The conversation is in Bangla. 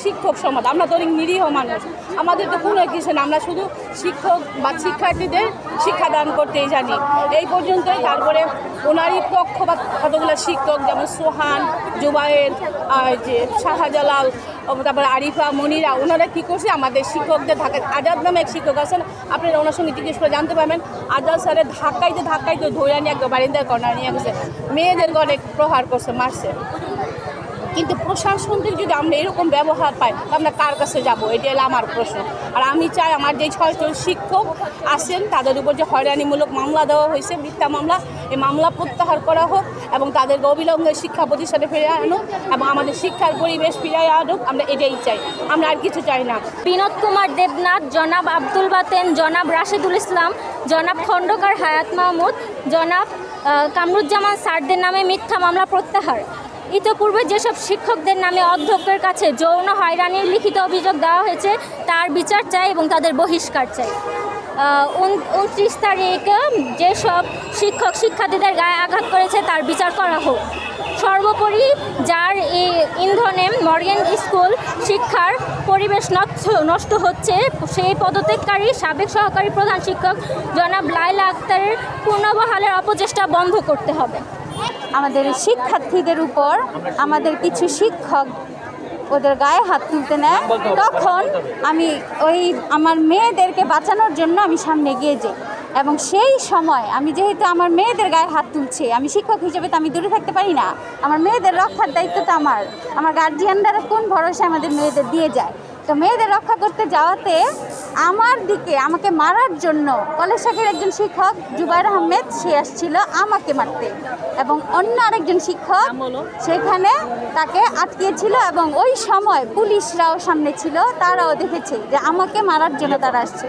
শিক্ষক সমাজ, আমরা তো অনেক নিরীহ মানুষ, আমাদের তো কোনো কিছু না, আমরা শুধু শিক্ষক বা শিক্ষার্থীদের শিক্ষাদান করতেই জানি এই পর্যন্তই। তারপরে ওনারই পক্ষ বা কতগুলো শিক্ষক যেমন সোহান, জুবায়ের, যে শাহজালাল, তারপরে আরিফা, মনিরা, ওনারা কী করছে আমাদের শিক্ষকদের ঢাকায় আজাদ নামে এক শিক্ষক আছেন, আপনারা ওনার সঙ্গে জিজ্ঞেস করে জানতে পারবেন। আজাদ স্যারের ধাক্কাইতে ধরে নিয়ে একদম বারিন্দার কর্নার নিয়ে গেছে, মেয়েদেরকে অনেক প্রহার করছে, মারছে। কিন্তু প্রশাসন থেকে যদি আমরা এরকম ব্যবহার পাই আমরা কার কাছে যাব, এটা হলো আমার প্রশ্ন। আর আমি চাই আমার যে 6 জন শিক্ষক আছেন তাদের উপর যে হয়রানিমূলক মামলা দেওয়া হয়েছে, মিথ্যা মামলা, এই মামলা প্রত্যাহার করা হোক এবং তাদেরকে অবিলম্বে শিক্ষা প্রতিষ্ঠানে ফিরে আনুক এবং আমাদের শিক্ষার পরিবেশ ফিরে আনুক। আমরা এটাই চাই, আমরা আর কিছু চাই না। বিনোদ কুমার দেবনাথ, জনাব আব্দুল বাতেন, জনাব রাশেদুল ইসলাম, জনাব খন্দকার হায়াত মাহমুদ, জনাব কামরুজ্জামান স্যারদের নামে মিথ্যা মামলা প্রত্যাহার। ইতিপূর্বে যেসব শিক্ষকদের নামে অধ্যক্ষের কাছে যৌন হয়রানির লিখিত অভিযোগ দেওয়া হয়েছে তার বিচার চাই এবং তাদের বহিষ্কার চাই। 29 তারিখ যেসব শিক্ষক শিক্ষার্থীদের গায়ে আঘাত করেছে তার বিচার করা হোক। সর্বোপরি যার ইন্ধনে মর্গেন স্কুল শিক্ষার পরিবেশ নষ্ট হচ্ছে সেই পদত্যাগকারী সাবেক সহকারী প্রধান শিক্ষক জনাব লাইলা আক্তারের পুনর্বহালের অপচেষ্টা বন্ধ করতে হবে। আমাদের শিক্ষার্থীদের উপর আমাদের কিছু শিক্ষক ওদের গায়ে হাত তুলতে নেয়, তখন আমি আমার মেয়েদেরকে বাঁচানোর জন্য আমি সামনে এগিয়ে যাই এবং সেই সময় আমি যেহেতু আমার মেয়েদের গায়ে হাত তুলছে, আমি শিক্ষক হিসেবে তো আমি দূরে থাকতে পারি না, আমার মেয়েদের রক্ষার দায়িত্বটা আমার গার্জিয়ানরা কোন ভরসা আমাদের মেয়েদের দিয়ে যায়। তো মেয়েদের রক্ষা করতে যাওয়াতে আমার দিকে আমাকে মারার জন্য কলেজ শাখার একজন শিক্ষক জুবায়ের আহমেদ সে আসছিল আমাকে মারতে এবং অন্য আরেকজন শিক্ষক সেখানে তাকে আটকিয়েছিল এবং ওই সময় পুলিশরাও সামনে ছিল, তারাও দেখেছে যে আমাকে মারার জন্য তারা আসছে।